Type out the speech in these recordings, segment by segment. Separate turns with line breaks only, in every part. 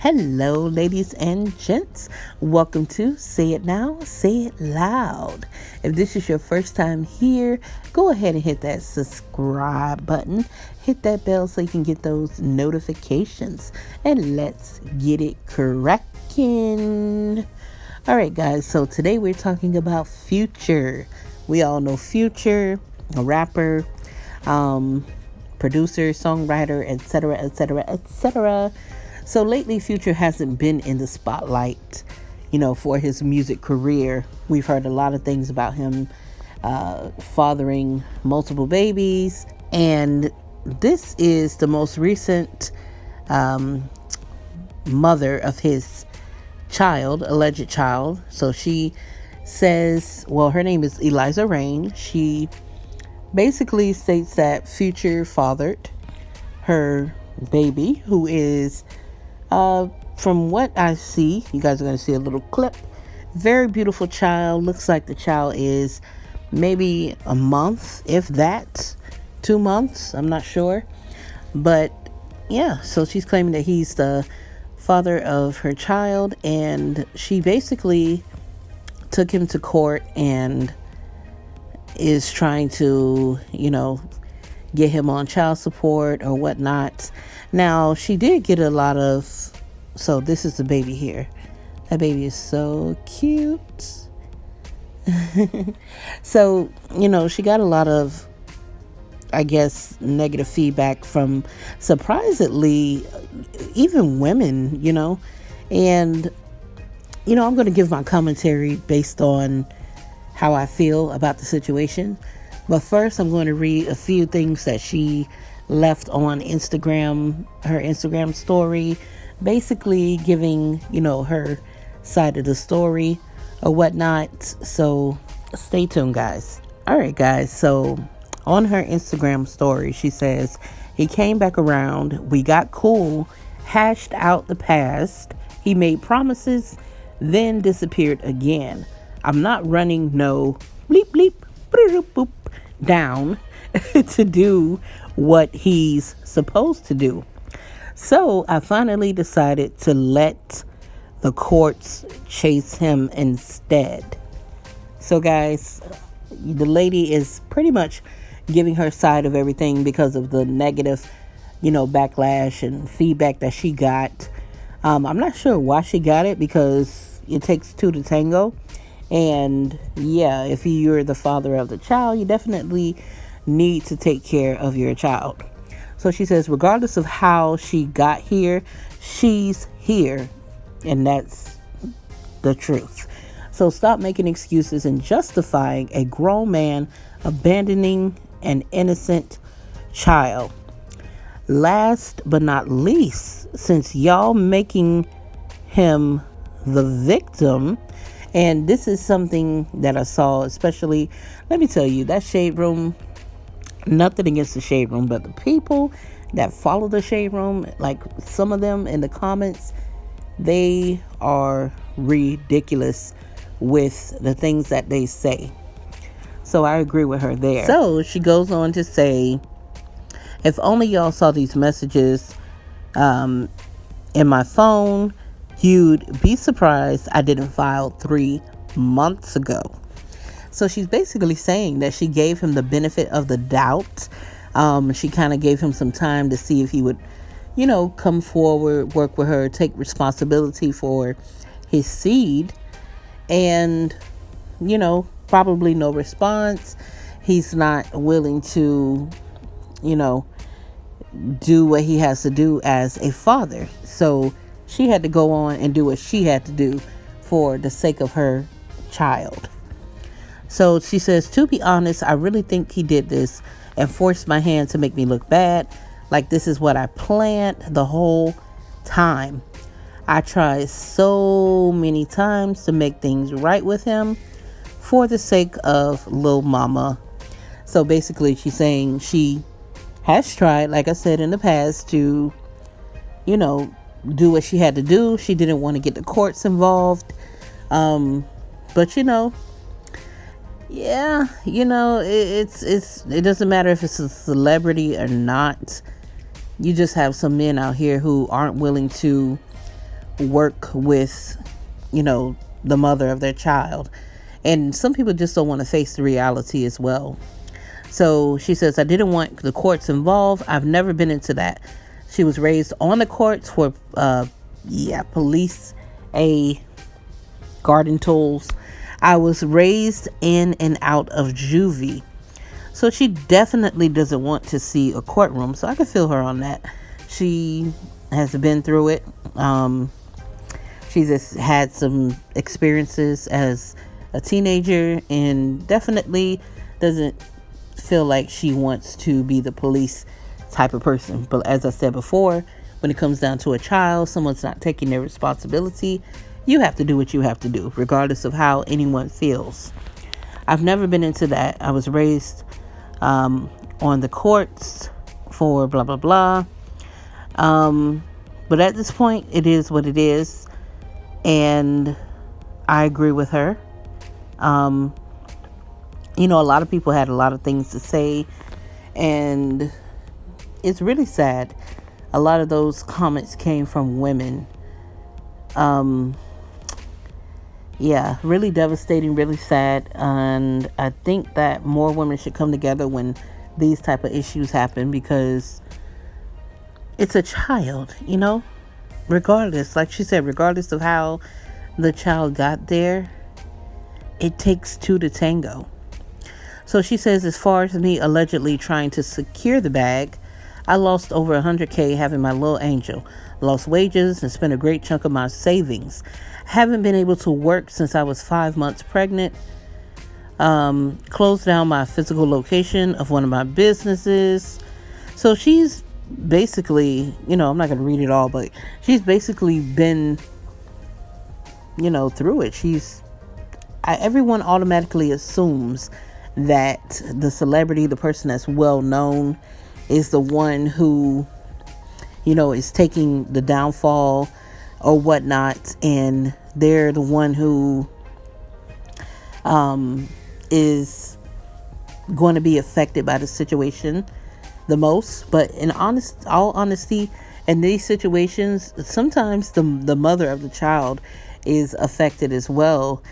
Hello, ladies and gents. Welcome to Say It Now, Say It Loud. If this is your first time here, go ahead and hit that subscribe button. Hit that bell so you can get those notifications. And let's get it cracking. All right, guys. So today we're talking about Future. We all know Future, a rapper, producer, songwriter, etc., etc., etc. So lately, Future hasn't been in the spotlight, for his music career. We've heard a lot of things about him fathering multiple babies. And this is the most recent mother of his alleged child. So she says, her name is Eliza Rain. She basically states that Future fathered her baby, who is from what I see, you guys are going to see a little clip. Very beautiful child. Looks like the child is maybe a month, if that, 2 months. I'm not sure. But yeah, so she's claiming that he's the father of her child. And she basically took him to court and is trying to, get him on child support or whatnot. Now, she did get a lot of, so this is the baby here. That baby is so cute. So, she got a lot of, I guess, negative feedback from, surprisingly, even women, and, I'm going to give my commentary based on how I feel about the situation. But first, I'm going to read a few things that she left on Instagram, her Instagram story, basically giving, her side of the story or whatnot. So stay tuned, guys. All right, guys. So on her Instagram story, she says, he came back around. We got cool, hashed out the past. He made promises, then disappeared again. I'm not running no bleep, bleep, boop, boop, down to do what he's supposed to do. So I finally decided to let the courts chase him instead. So guys, the lady is pretty much giving her side of everything because of the negative, backlash and feedback that she got. I'm not sure why she got it, because it takes two to tango. And yeah, if you're the father of the child, you definitely need to take care of your child. So she says, regardless of how she got here, she's here. And that's the truth. So stop making excuses and justifying a grown man abandoning an innocent child. Last but not least, since y'all making him the victim, and this is something that I saw, especially, let me tell you, that Shade Room, nothing against the Shade Room, but the people that follow the Shade Room, like some of them in the comments, they are ridiculous with the things that they say. So I agree with her there. So she goes on to say, if only y'all saw these messages in my phone, you'd be surprised I didn't file 3 months ago. So she's basically saying that she gave him the benefit of the doubt. She kind of gave him some time to see if he would, come forward, work with her, take responsibility for his seed. And, probably no response. He's not willing to, do what he has to do as a father. So she had to go on and do what she had to do for the sake of her child. So she says, to be honest, I really think he did this and forced my hand to make me look bad. Like this is what I planned the whole time. I tried so many times to make things right with him for the sake of Lil Mama. So basically she's saying she has tried, like I said in the past, to, do what she had to do. She didn't want to get the courts involved. But yeah, it doesn't matter if it's a celebrity or not. You just have some men out here who aren't willing to work with, the mother of their child. And some people just don't want to face the reality as well. So she says, I didn't want the courts involved. I've never been into that. She was raised on the courts for, police, garden tools. I was raised in and out of juvie. So she definitely doesn't want to see a courtroom. So I can feel her on that. She has been through it. She's just had some experiences as a teenager and definitely doesn't feel like she wants to be the police type of person. But as I said before, when it comes down to a child, someone's not taking their responsibility, you have to do what you have to do, regardless of how anyone feels. I've never been into that. I was raised on the courts for blah, blah, blah. But at this point, it is what it is. And I agree with her. A lot of people had a lot of things to say. And it's really sad. A lot of those comments came from women. Really devastating, really sad. And I think that more women should come together when these type of issues happen, because it's a child, regardless, like she said, regardless of how the child got there, it takes two to tango. So she says, as far as me allegedly trying to secure the bag, I lost over $100K having my little angel, lost wages and spent a great chunk of my savings. Haven't been able to work since I was 5 months pregnant. Closed down my physical location of one of my businesses. So she's basically, I'm not going to read it all, but she's basically been, through it. Everyone automatically assumes that the celebrity, the person that's well known, is the one who, is taking the downfall or whatnot, and they're the one who is going to be affected by the situation the most. But in all honesty, in these situations, sometimes the mother of the child is affected as well.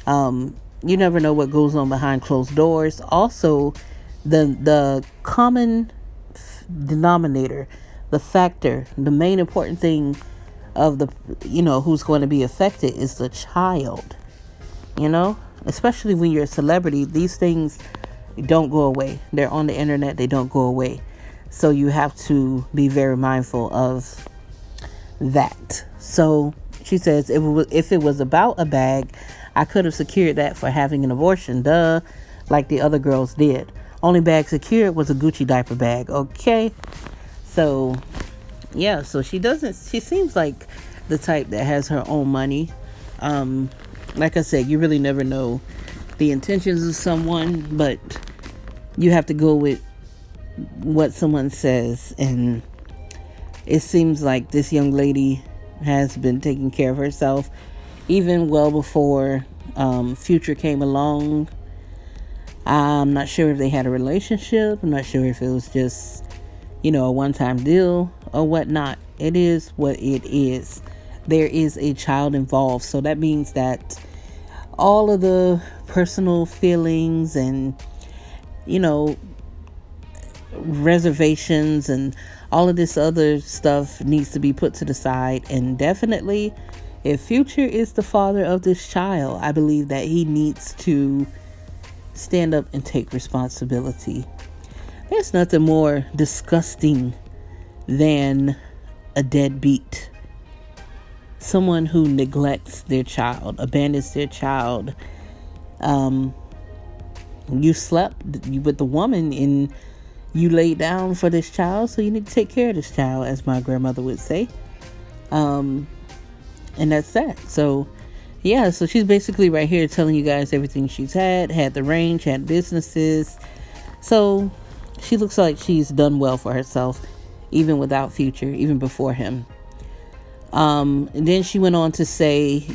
You never know what goes on behind closed doors. Also, the common denominator, the factor, the main important thing of the, who's going to be affected is the child. Especially when you're a celebrity, these things don't go away. They're on the internet. They don't go away. So you have to be very mindful of that. So she says, if it was about a bag, I could have secured that for having an abortion, like the other girls did. Only bag secured was a Gucci diaper bag. Okay. So she seems like the type that has her own money. Like I said, you really never know the intentions of someone, but you have to go with what someone says. And it seems like this young lady has been taking care of herself even well before Future came along. I'm not sure if they had a relationship. I'm not sure if it was just, a one-time deal or whatnot. It is what it is. There is a child involved. So that means that all of the personal feelings and, reservations and all of this other stuff needs to be put to the side. And definitely, if Future is the father of this child, I believe that he needs to stand up and take responsibility. There's nothing more disgusting than a deadbeat. Someone who neglects their child, abandons their child. You slept with the woman and you laid down for this child, so you need to take care of this child, as my grandmother would say. And that's that. So she's basically right here telling you guys everything she's had the range, had businesses. So she looks like she's done well for herself, even without Future, even before him. And then she went on to say,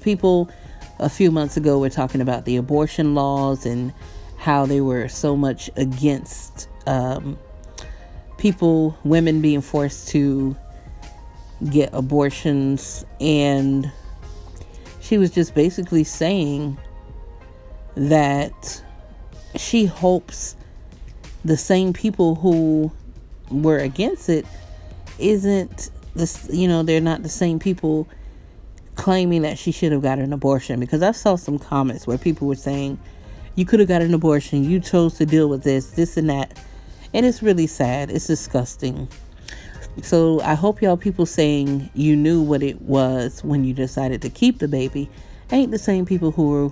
people a few months ago were talking about the abortion laws and how they were so much against women being forced to get abortions, and she was just basically saying that she hopes the same people who were against it isn't this, they're not the same people claiming that she should have got an abortion. Because I saw some comments where people were saying, you could have got an abortion, you chose to deal with this and that. And it's really sad. It's disgusting. So I hope y'all people saying you knew what it was when you decided to keep the baby ain't the same people who were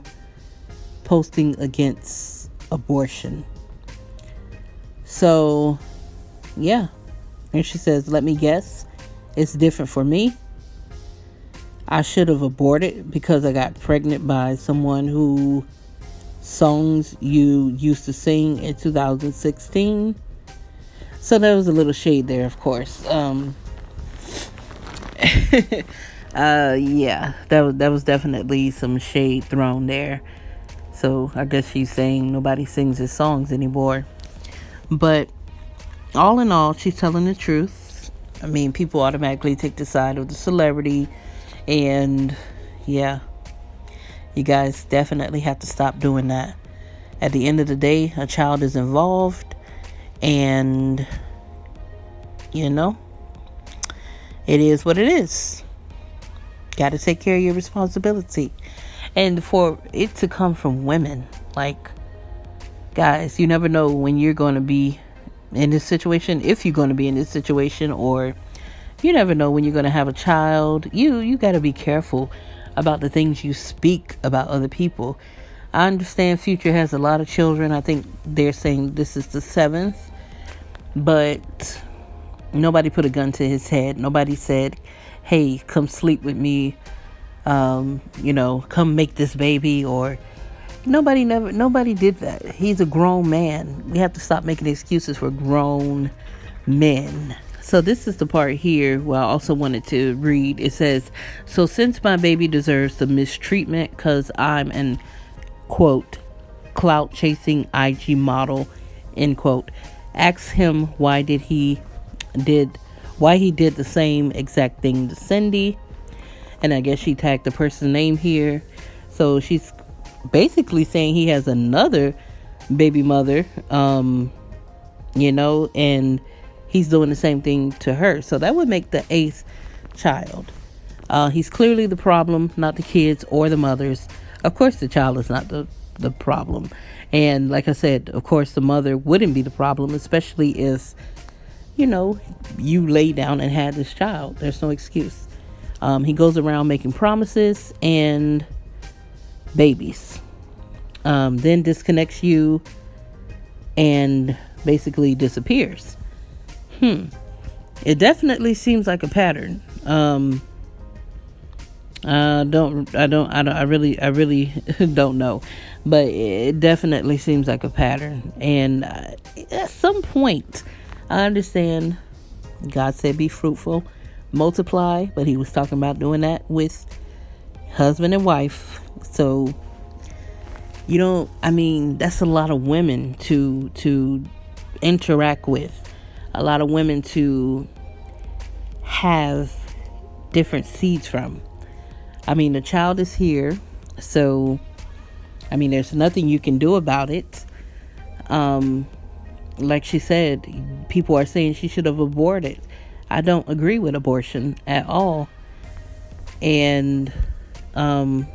posting against abortion. So yeah. And she says, let me guess, it's different for me. I should have aborted because I got pregnant by someone who songs you used to sing in 2016. So there was a little shade there, of course. Yeah, that was definitely some shade thrown there. So I guess she's saying nobody sings his songs anymore. But all in all, she's telling the truth. I mean, people automatically take the side of the celebrity. And yeah, you guys definitely have to stop doing that. At the end of the day, a child is involved. And, it is what it is. Got to take care of your responsibility. And for it to come from women, like, guys, you never know when you're going to be in this situation, if you're going to be in this situation, or you never know when you're going to have a child. You got to be careful about the things you speak about other people. I understand Future has a lot of children. I think they're saying this is the 7th. But nobody put a gun to his head. Nobody said, hey, come sleep with me. Come make this baby. Or nobody did that. He's a grown man. We have to stop making excuses for grown men. So this is the part here where I also wanted to read. It says, so since my baby deserves the mistreatment because I'm an, quote, clout chasing IG model, end quote, ask him why he did the same exact thing to Cindy. And I guess she tagged the person's name here. So she's basically saying he has another baby mother, and he's doing the same thing to her. So that would make the 8th child. He's clearly the problem, not the kids or the mothers. Of course, the child is not the problem. And like I said, of course, the mother wouldn't be the problem, especially if, you lay down and had this child. There's no excuse. He goes around making promises and babies. Then disconnects you and basically disappears. It definitely seems like a pattern. I really don't know, but it definitely seems like a pattern. And at some point, I understand God said be fruitful, multiply, but he was talking about doing that with husband and wife. So that's a lot of women to interact with, a lot of women to have different seeds from. The child is here, so there's nothing you can do about it. Like she said, people are saying she should have aborted. I don't agree with abortion at all. And in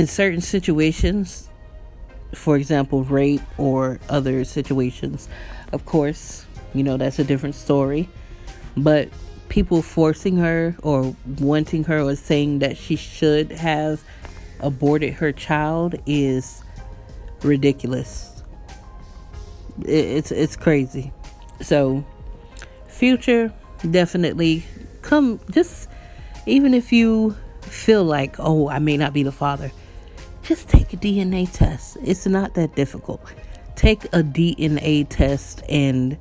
certain situations, for example, rape or other situations, of course, that's a different story. But people forcing her or wanting her or saying that she should have aborted her child is ridiculous. It's crazy. So Future, definitely even if you feel like, oh, I may not be the father, just take a DNA test. It's not that difficult. Take a DNA test and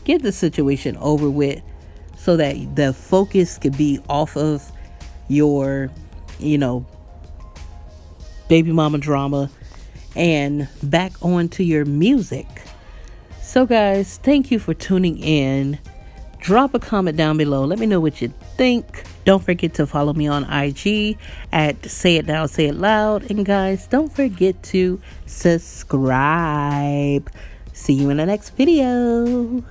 get the situation over with, so that the focus could be off of your, baby mama drama and back onto your music. So guys, thank you for tuning in Drop a comment down below. Let me know what you think. Don't forget to follow me on IG at Say It Now, Say It Loud. And guys, don't forget to subscribe. See you in the next video.